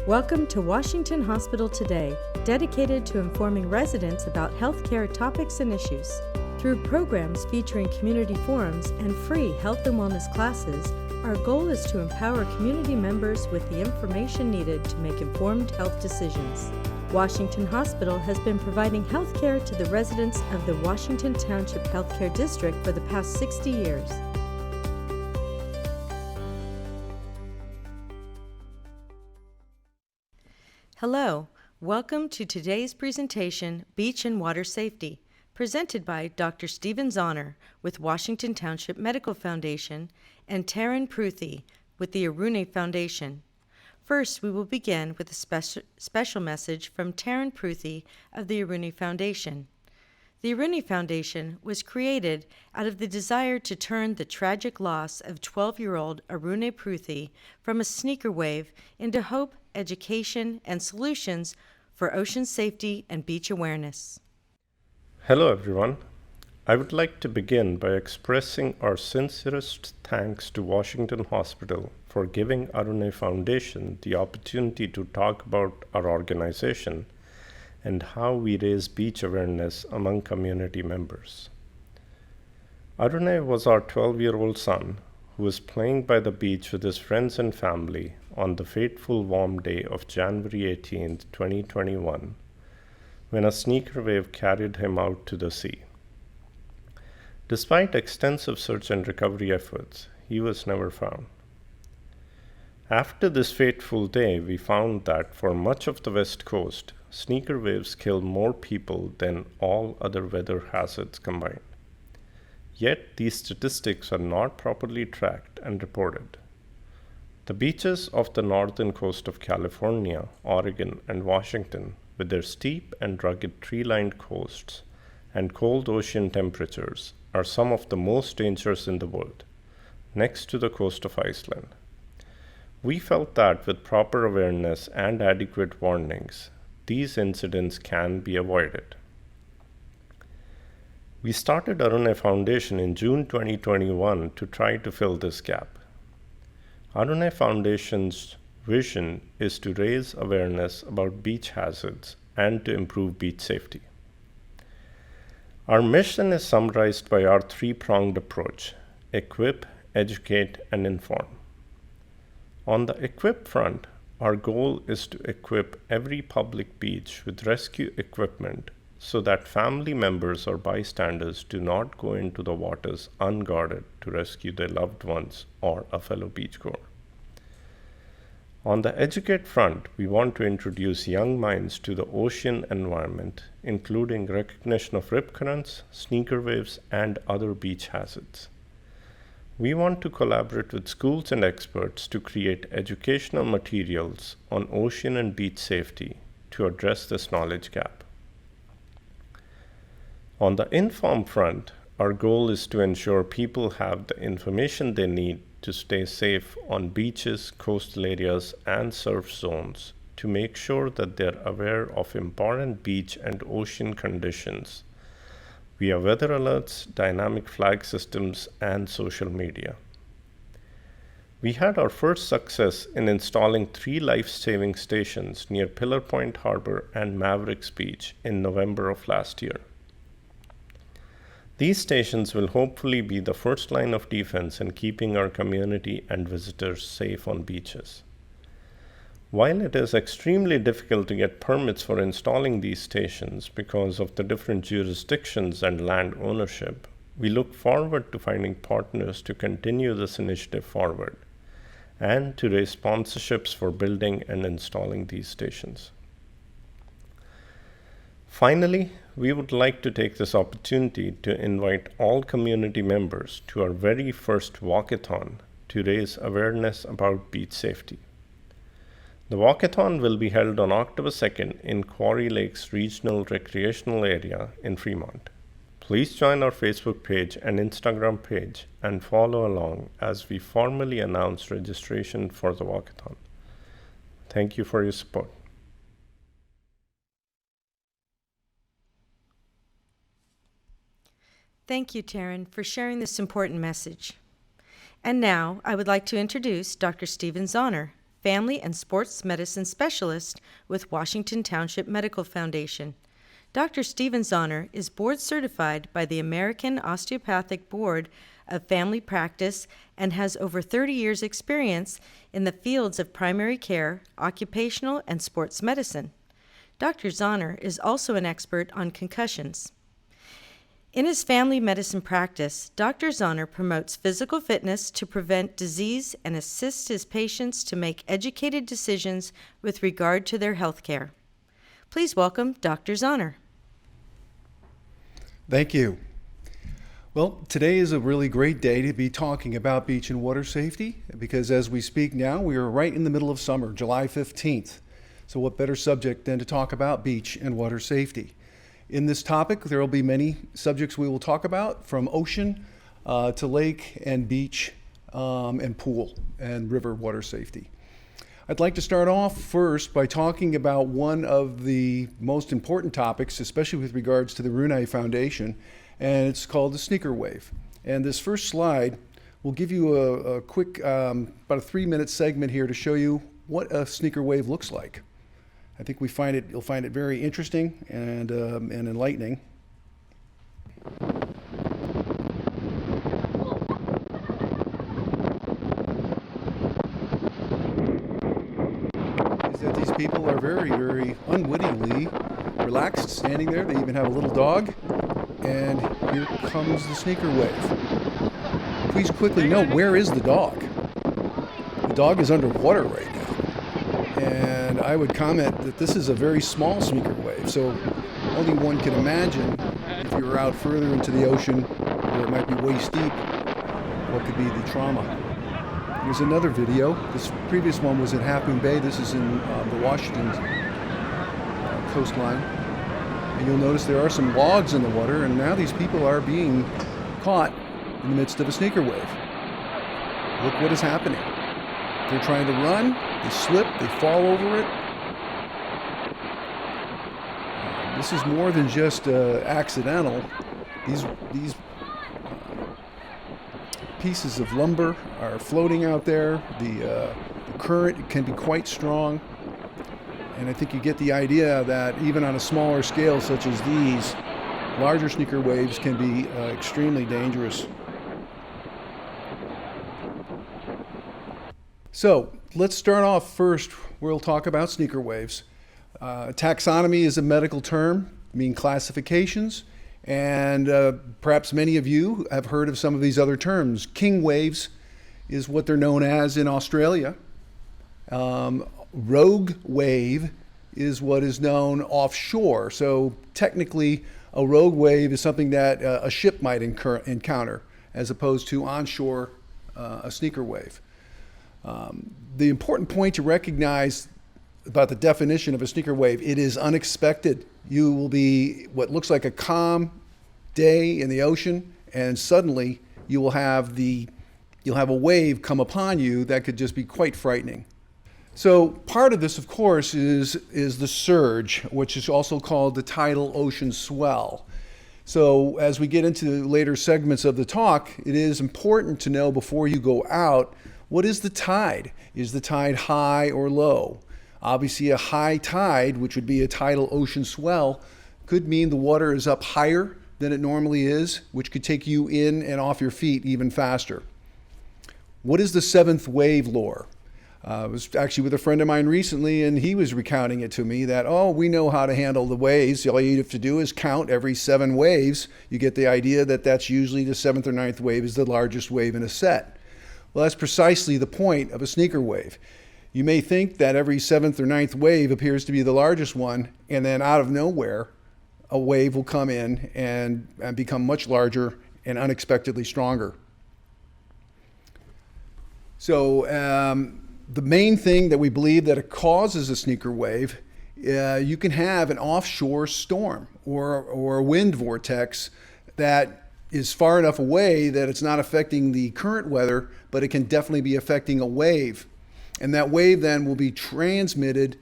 Welcome to Washington Hospital Today, dedicated to informing residents about healthcare topics and issues. Through programs featuring community forums and free health and wellness classes, our goal is to empower community members with the information needed to make informed health decisions. Washington Hospital has been providing healthcare to the residents of the Washington Township Healthcare District for the past 60 years. Hello, welcome to today's presentation, Beach and Water Safety, presented by Dr. Stephen Zonner with Washington Township Medical Foundation and Taryn Pruthi with the Arune Foundation. First, we will begin with a special message from Taryn Pruthi of the Arune Foundation. The Arune Foundation was created out of the desire to turn the tragic loss of 12-year-old Arune Pruthi from a sneaker wave into hope, education, and solutions for ocean safety and beach awareness. Hello everyone. I would like to begin by expressing our sincerest thanks to Washington Hospital for giving Arune Foundation the opportunity to talk about our organization and how we raise beach awareness among community members. Arune was our 12-year-old son who was playing by the beach with his friends and family on the fateful warm day of January 18, 2021, when a sneaker wave carried him out to the sea. Despite extensive search and recovery efforts, he was never found. After this fateful day, we found that for much of the West Coast, sneaker waves kill more people than all other weather hazards combined. Yet these statistics are not properly tracked and reported. The beaches of the northern coast of California, Oregon, and Washington, with their steep and rugged tree-lined coasts and cold ocean temperatures, are some of the most dangerous in the world, next to the coast of Iceland. We felt that with proper awareness and adequate warnings, these incidents can be avoided. We started Arune Foundation in June 2021 to try to fill this gap. Arune Foundation's vision is to raise awareness about beach hazards and to improve beach safety. Our mission is summarized by our three-pronged approach: equip, educate, and inform. On the equip front, our goal is to equip every public beach with rescue equipment so that family members or bystanders do not go into the waters unguarded to rescue their loved ones or a fellow beachgoer. On the educate front, we want to introduce young minds to the ocean environment, including recognition of rip currents, sneaker waves, and other beach hazards. We want to collaborate with schools and experts to create educational materials on ocean and beach safety to address this knowledge gap. On the inform front, our goal is to ensure people have the information they need to stay safe on beaches, coastal areas, and surf zones to make sure that they're aware of important beach and ocean conditions via weather alerts, dynamic flag systems, and social media. We had our first success in installing 3 life-saving stations near Pillar Point Harbor and Mavericks Beach in November of last year. These stations will hopefully be the first line of defense in keeping our community and visitors safe on beaches. While it is extremely difficult to get permits for installing these stations because of the different jurisdictions and land ownership, we look forward to finding partners to continue this initiative forward and to raise sponsorships for building and installing these stations. Finally, we would like to take this opportunity to invite all community members to our very first walkathon to raise awareness about beach safety. The walkathon will be held on October 2nd in Quarry Lakes Regional Recreational Area in Fremont. Please join our Facebook page and Instagram page and follow along as we formally announce registration for the walkathon. Thank you for your support. Thank you, Taryn, for sharing this important message. And now I would like to introduce Dr. Stephen Zonner, family and sports medicine specialist with Washington Township Medical Foundation. Dr. Stephen Zonner is board certified by the American Osteopathic Board of Family Practice and has over 30 years' experience in the fields of primary care, occupational, and sports medicine. Dr. Zonner is also an expert on concussions. In his family medicine practice, Dr. Zonner promotes physical fitness to prevent disease and assists his patients to make educated decisions with regard to their health care. Please welcome Dr. Zonner. Thank you. Well, today is a really great day to be talking about beach and water safety because as we speak now, we are right in the middle of summer, July 15th. So what better subject than to talk about beach and water safety? In this topic, there will be many subjects we will talk about, from ocean to lake and beach and pool and river water safety. I'd like to start off first by talking about one of the most important topics, especially with regards to the Runai Foundation, and it's called the sneaker wave. And this first slide will give you a quick, about a 3-minute segment here to show you what a sneaker wave looks like. I think you'll find it very interesting and enlightening. Is that these people are very, very unwittingly relaxed, standing there. They even have a little dog. And here comes the sneaker wave. Please quickly note, where is the dog? The dog is underwater right now. And I would comment that this is a very small sneaker wave, so only one can imagine if you were out further into the ocean where it might be waist deep, what could be the trauma. Here's another video. This previous one was in Half Moon Bay. This is in the Washington coastline. And you'll notice there are some logs in the water, and now these people are being caught in the midst of a sneaker wave. Look what is happening. They're trying to run, they slip, they fall over it. This is more than just accidental. These pieces of lumber are floating out there. The current can be quite strong. And I think you get the idea that even on a smaller scale such as these, larger sneaker waves can be extremely dangerous. So let's start off first. We'll talk about sneaker waves. Taxonomy is a medical term, meaning classifications, and perhaps many of you have heard of some of these other terms. King waves is what they're known as in Australia. Rogue wave is what is known offshore. So technically, a rogue wave is something that a ship might encounter, as opposed to onshore, a sneaker wave. The important point to recognize about the definition of a sneaker wave, it is unexpected. You will be what looks like a calm day in the ocean, and suddenly you will have you'll have a wave come upon you that could just be quite frightening. So part of this, of course, is the surge, which is also called the tidal ocean swell. So as we get into later segments of the talk, it is important to know before you go out, what is the tide? Is the tide high or low? Obviously, a high tide, which would be a tidal ocean swell, could mean the water is up higher than it normally is, which could take you in and off your feet even faster. What is the seventh wave lore? I was actually with a friend of mine recently, and he was recounting it to me that, we know how to handle the waves. All you have to do is count every 7 waves. You get the idea that that's usually the 7th or 9th wave is the largest wave in a set. Well, that's precisely the point of a sneaker wave. You may think that every 7th or 9th wave appears to be the largest one, and then out of nowhere, a wave will come in and become much larger and unexpectedly stronger. So the main thing that we believe that it causes a sneaker wave, you can have an offshore storm or a wind vortex that is far enough away that it's not affecting the current weather, but it can definitely be affecting a wave. And that wave then will be transmitted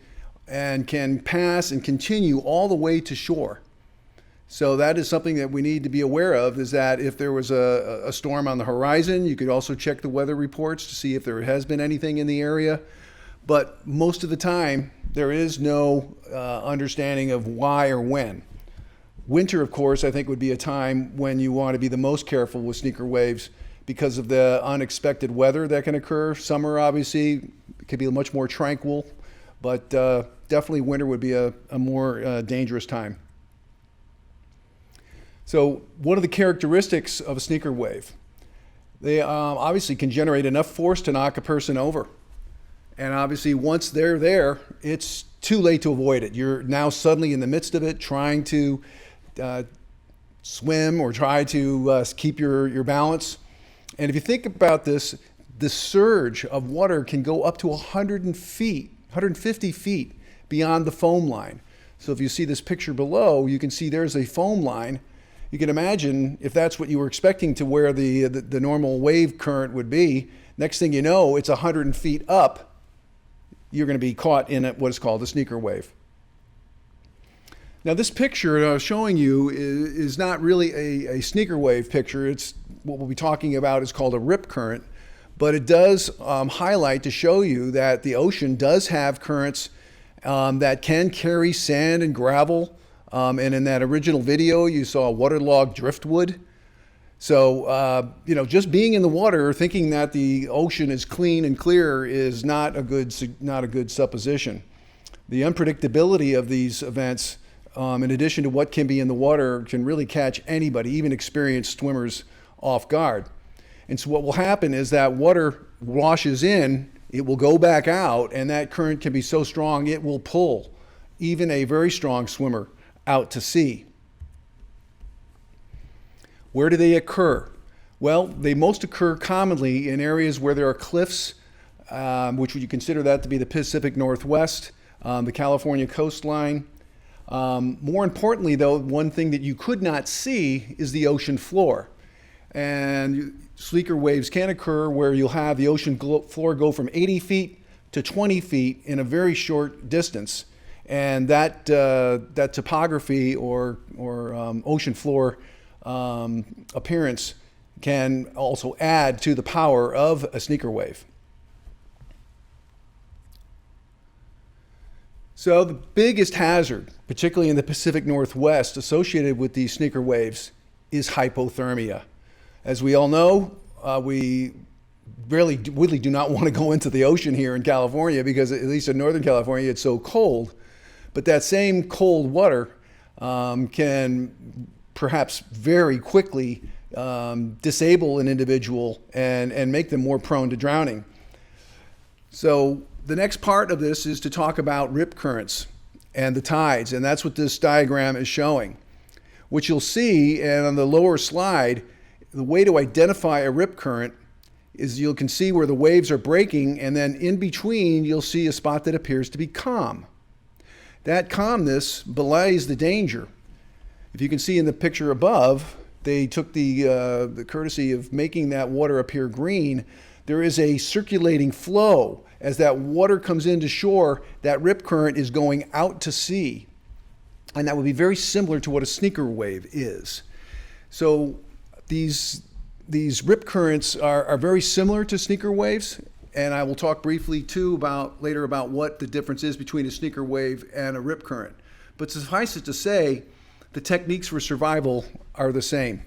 and can pass and continue all the way to shore. So that is something that we need to be aware of, is that if there was a storm on the horizon, you could also check the weather reports to see if there has been anything in the area. but most of the time there is no understanding of why or when. Winter, of course, I think would be a time when you want to be the most careful with sneaker waves because of the unexpected weather that can occur. Summer, obviously, could be much more tranquil, but definitely winter would be a more dangerous time. So what are the characteristics of a sneaker wave? They obviously can generate enough force to knock a person over. And obviously once they're there, it's too late to avoid it. You're now suddenly in the midst of it, trying to swim or try to keep your balance. And if you think about this, the surge of water can go up to 150 feet beyond the foam line. So if you see this picture below, you can see there's a foam line. You can imagine if that's what you were expecting to where the normal wave current would be, next thing you know, it's 100 feet up, you're going to be caught in what is called a sneaker wave. Now this picture that I was showing you is not really a sneaker wave picture. It's what we'll be talking about is called a rip current, but it does highlight to show you that the ocean does have currents that can carry sand and gravel. And in that original video, you saw waterlogged driftwood. So, just being in the water, thinking that the ocean is clean and clear is not a good supposition. The unpredictability of these events, in addition to what can be in the water, can really catch anybody, even experienced swimmers, off guard. And so what will happen is that water washes in, it will go back out, and that current can be so strong it will pull even a very strong swimmer out to sea. Where do they occur? Well, they most occur commonly in areas where there are cliffs, which would you consider that to be the Pacific Northwest, the California coastline. More importantly, though, one thing that you could not see is the ocean floor. And sneaker waves can occur where you'll have the ocean floor go from 80 feet to 20 feet in a very short distance. And that topography or ocean floor appearance can also add to the power of a sneaker wave. So the biggest hazard, particularly in the Pacific Northwest, associated with these sneaker waves is hypothermia. As we all know, we really do not want to go into the ocean here in California because at least in Northern California, it's so cold. But that same cold water can perhaps very quickly disable an individual and make them more prone to drowning. So the next part of this is to talk about rip currents and the tides, and that's what this diagram is showing. What you'll see, and on the lower slide, the way to identify a rip current is you can see where the waves are breaking, and then in between you'll see a spot that appears to be calm. That calmness belies the danger. If you can see in the picture above, they took the courtesy of making that water appear green. There is a circulating flow. As that water comes into shore, that rip current is going out to sea. And that would be very similar to what a sneaker wave is. So these rip currents are very similar to sneaker waves. And I will talk briefly too later about what the difference is between a sneaker wave and a rip current. But suffice it to say, the techniques for survival are the same.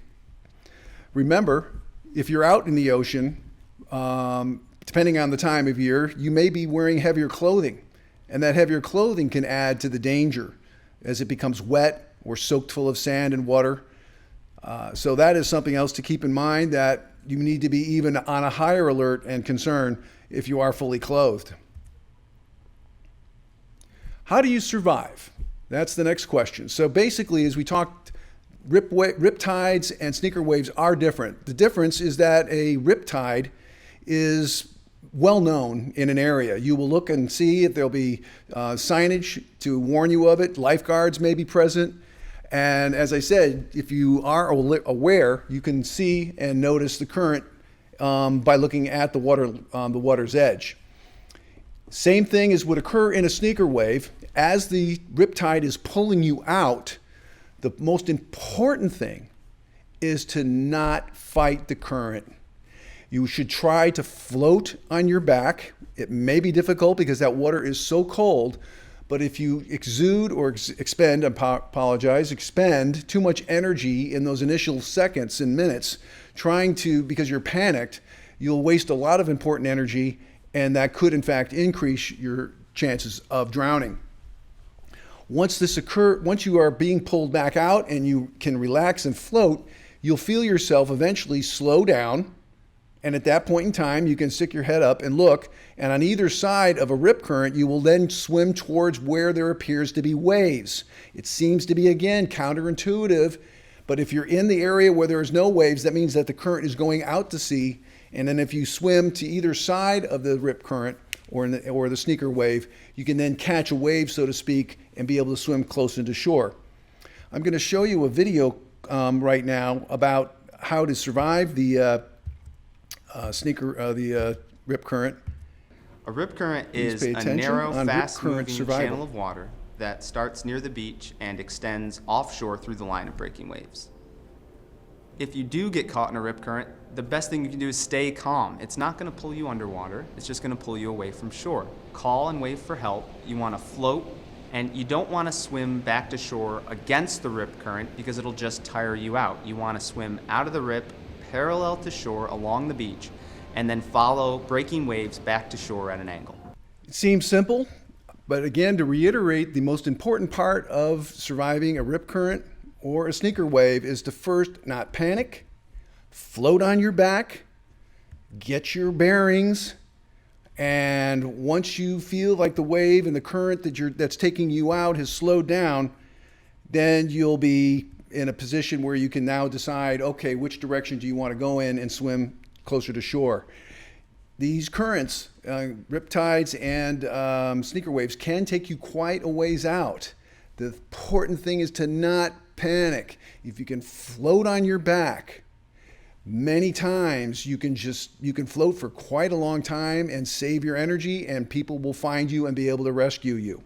Remember, if you're out in the ocean, depending on the time of year, you may be wearing heavier clothing. And that heavier clothing can add to the danger as it becomes wet or soaked full of sand and water. So that is something else to keep in mind, that you need to be even on a higher alert and concern if you are fully clothed. How do you survive? That's the next question. So basically, as we talked, rip tides and sneaker waves are different. The difference is that a rip tide is well known in an area. You will look and see if there'll be signage to warn you of it. Lifeguards may be present. And as I said, if you are aware, you can see and notice the current by looking at the water's edge. Same thing as would occur in a sneaker wave. As the riptide is pulling you out, the most important thing is to not fight the current. You should try to float on your back. It may be difficult because that water is so cold, but if you exude or expend too much energy in those initial seconds and minutes because you're panicked, you'll waste a lot of important energy, and that could in fact increase your chances of drowning. Once you are being pulled back out and you can relax and float, you'll feel yourself eventually slow down. And at that point in time, you can stick your head up and look, and on either side of a rip current, you will then swim towards where there appears to be waves. It seems to be, again, counterintuitive, but if you're in the area where there is no waves, that means that the current is going out to sea, and then if you swim to either side of the rip current or the sneaker wave, you can then catch a wave, so to speak, and be able to swim closer to shore. I'm going to show you a video right now about how to survive the rip current. A rip current is a narrow, fast-moving channel of water that starts near the beach and extends offshore through the line of breaking waves. If you do get caught in a rip current, the best thing you can do is stay calm. It's not going to pull you underwater, it's just going to pull you away from shore. Call and wave for help. You want to float, and you don't want to swim back to shore against the rip current because it'll just tire you out. You want to swim out of the rip, parallel to shore along the beach, and then follow breaking waves back to shore at an angle. It seems simple, but again, to reiterate, the most important part of surviving a rip current or a sneaker wave is to first not panic, float on your back, get your bearings, and once you feel like the wave and the current that's taking you out has slowed down, then you'll be in a position where you can now decide, okay, which direction do you want to go in and swim closer to shore. These currents, riptides and sneaker waves, can take you quite a ways out. The important thing is to not panic. If you can float on your back, many times you can float for quite a long time and save your energy, and people will find you and be able to rescue you.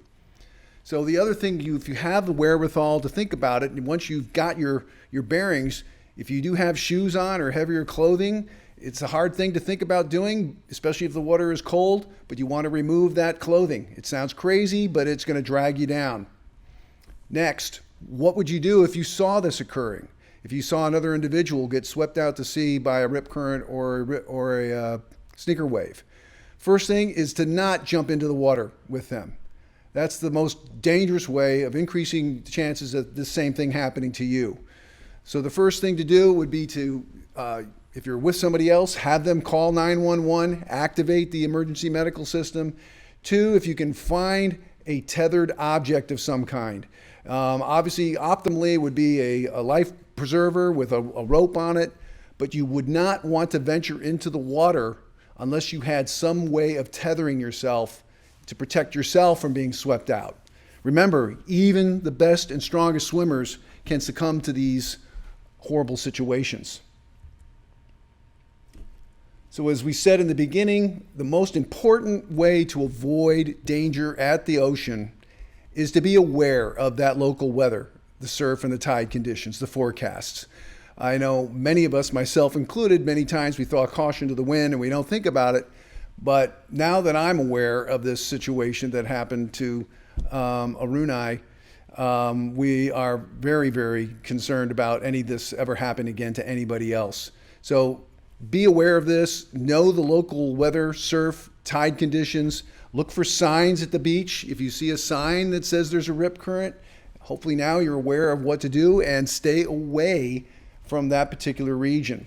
So the other thing, if you have the wherewithal to think about it, and once you've got your bearings, if you do have shoes on or heavier clothing, it's a hard thing to think about doing, especially if the water is cold, but you want to remove that clothing. It sounds crazy, but it's going to drag you down. Next, what would you do if you saw this occurring? If you saw another individual get swept out to sea by a rip current or a sneaker wave? First thing is to not jump into the water with them. That's the most dangerous way of increasing the chances of the same thing happening to you. So the first thing to do would be to, if you're with somebody else, have them call 911, activate the emergency medical system. 2, if you can find a tethered object of some kind. Obviously, optimally would be a life preserver with a rope on it, but you would not want to venture into the water unless you had some way of tethering yourself to protect yourself from being swept out. Remember, even the best and strongest swimmers can succumb to these horrible situations. So as we said in the beginning, the most important way to avoid danger at the ocean is to be aware of that local weather, the surf and the tide conditions, the forecasts. I know many of us, myself included, many times we throw caution to the wind and we don't think about it. But now that I'm aware of this situation that happened to Arunai, we are very, very concerned about any of this ever happening again to anybody else. So be aware of this, know the local weather, surf, tide conditions, look for signs at the beach. If you see a sign that says there's a rip current, hopefully now you're aware of what to do and stay away from that particular region.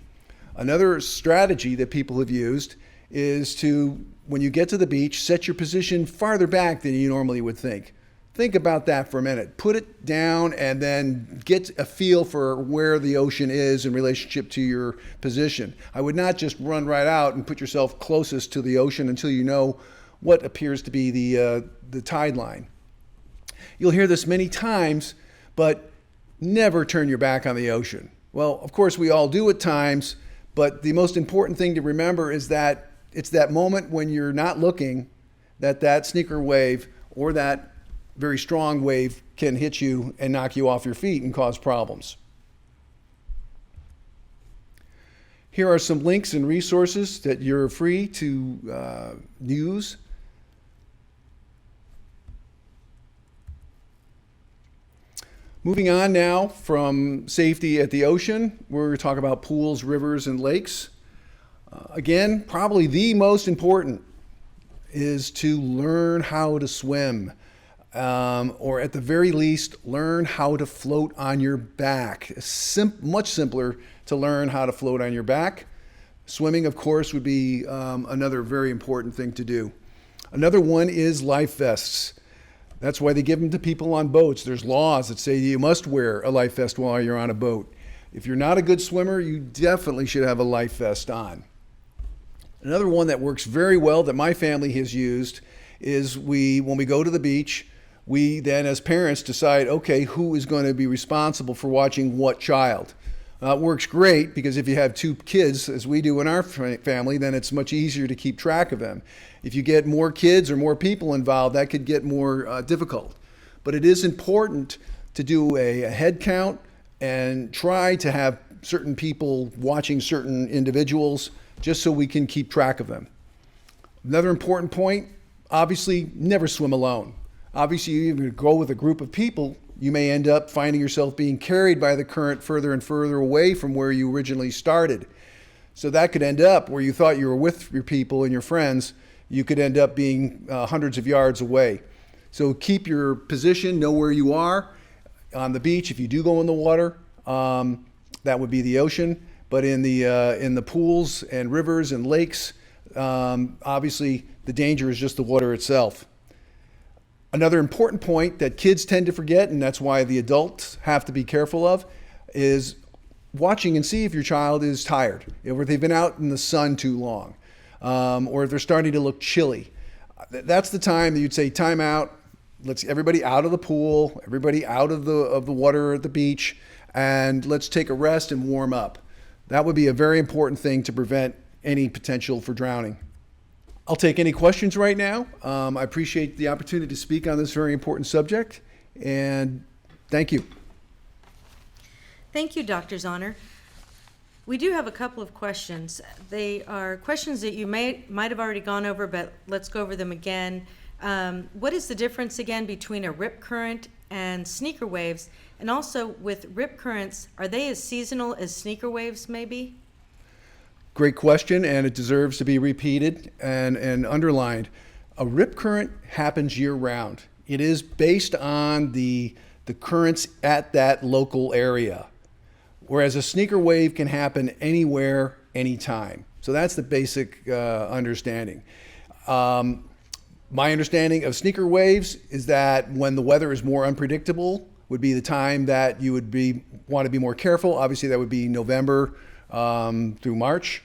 Another strategy that people have used is to, when you get to the beach, set your position farther back than you normally would think. Think about that for a minute. Put it down and then get a feel for where the ocean is in relationship to your position. I would not just run right out and put yourself closest to the ocean until you know what appears to be the tide line. You'll hear this many times, but never turn your back on the ocean. Well, of course, we all do at times, but the most important thing to remember is that it's that moment when you're not looking that sneaker wave or that very strong wave can hit you and knock you off your feet and cause problems. Here are some links and resources that you're free to use. Moving on now from safety at the ocean, we're going to talk about pools, rivers, and lakes. Again, probably the most important is to learn how to swim, or at the very least, learn how to float on your back. Much simpler to learn how to float on your back. Swimming, of course, would be another very important thing to do. Another one is life vests. That's why they give them to people on boats. There's laws that say you must wear a life vest while you're on a boat. If you're not a good swimmer, you definitely should have a life vest on. Another one that works very well that my family has used is when we go to the beach, we then as parents decide, okay, who is going to be responsible for watching what child? It works great because if you have 2 kids, as we do in our family, then it's much easier to keep track of them. If you get more kids or more people involved, that could get more difficult. But it is important to do a head count and try to have certain people watching certain individuals just so we can keep track of them. Another important point, obviously, never swim alone. Obviously, you're going to go with a group of people, you may end up finding yourself being carried by the current further and further away from where you originally started. So that could end up where you thought you were with your people and your friends, you could end up being hundreds of yards away. So keep your position, know where you are on the beach. If you do go in the water, that would be the ocean. But in the pools and rivers and lakes, obviously the danger is just the water itself. Another important point that kids tend to forget, and that's why the adults have to be careful of, is watching and see if your child is tired, or if they've been out in the sun too long, or if they're starting to look chilly. That's the time that you'd say, time out, let's everybody out of the pool, everybody out of the water at the beach, and let's take a rest and warm up. That would be a very important thing to prevent any potential for drowning. I'll take any questions right now. I appreciate the opportunity to speak on this very important subject, and thank you. Thank you, Dr. Zonner. We do have a couple of questions. They are questions that you might have already gone over, but let's go over them again. What is the difference again between a rip current and sneaker waves? And also with rip currents, are they as seasonal as sneaker waves may be? Great question, and it deserves to be repeated and underlined. A rip current happens year-round. It is based on the currents at that local area, whereas a sneaker wave can happen anywhere, anytime. So that's the basic understanding. My understanding of sneaker waves is that when the weather is more unpredictable would be the time that you would want to be more careful. Obviously, that would be November through March,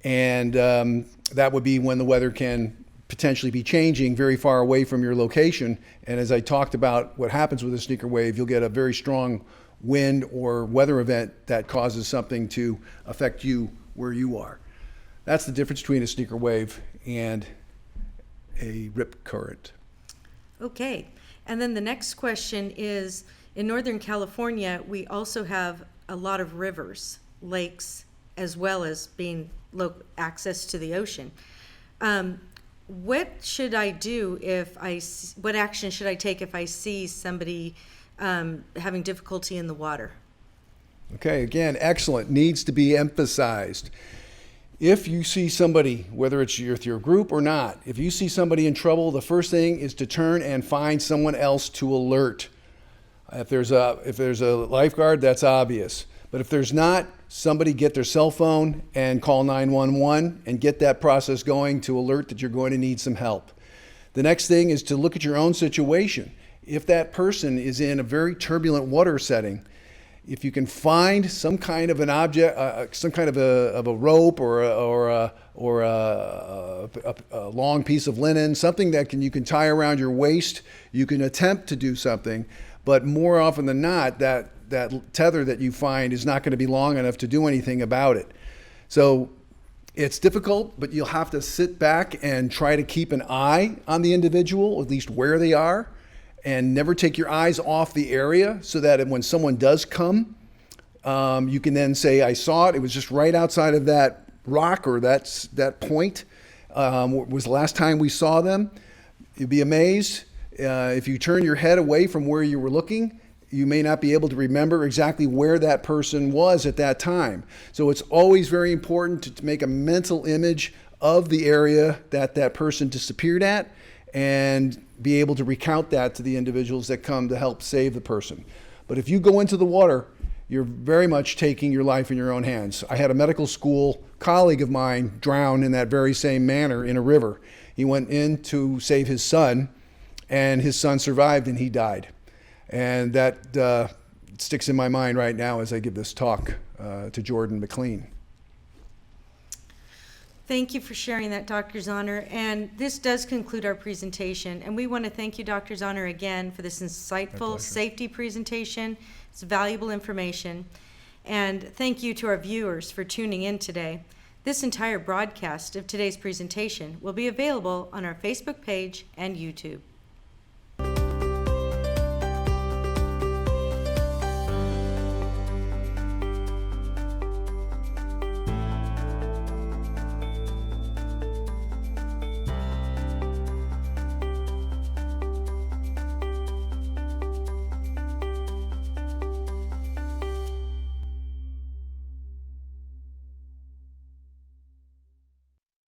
and that would be when the weather can potentially be changing very far away from your location. And as I talked about what happens with a sneaker wave, you'll get a very strong wind or weather event that causes something to affect you where you are. That's the difference between a sneaker wave and a rip current. Okay, and then the next question is, in Northern California, we also have a lot of rivers, lakes, as well as being access to the ocean. What should I do what action should I take if I see somebody having difficulty in the water? Okay, again, excellent. Needs to be emphasized. If you see somebody, whether it's with your group or not, if you see somebody in trouble, the first thing is to turn and find someone else to alert. If there's a lifeguard, that's obvious. But if there's not, somebody get their cell phone and call 911 and get that process going to alert that you're going to need some help. The next thing is to look at your own situation. If that person is in a very turbulent water setting, if you can find some kind of an object, some kind of a rope or a long piece of linen, something that you can tie around your waist, you can attempt to do something. But more often than not, that tether that you find is not going to be long enough to do anything about it. So it's difficult, but you'll have to sit back and try to keep an eye on the individual, at least where they are, and never take your eyes off the area so that when someone does come, You can then say, I saw it. It was just right outside of that rock or that point. Was the last time we saw them. You'd be amazed. If you turn your head away from where you were looking, you may not be able to remember exactly where that person was at that time. So it's always very important to make a mental image of the area that that person disappeared at and be able to recount that to the individuals that come to help save the person. But if you go into the water, you're very much taking your life in your own hands. I had a medical school colleague of mine drown in that very same manner in a river. He went in to save his son, and his son survived and he died. And that sticks in my mind right now as I give this talk to Jordan McLean. Thank you for sharing that, Dr. Zonner. And this does conclude our presentation. And we want to thank you, Dr. Zonner, again for this insightful safety presentation. It's valuable information. And thank you to our viewers for tuning in today. This entire broadcast of today's presentation will be available on our Facebook page and YouTube.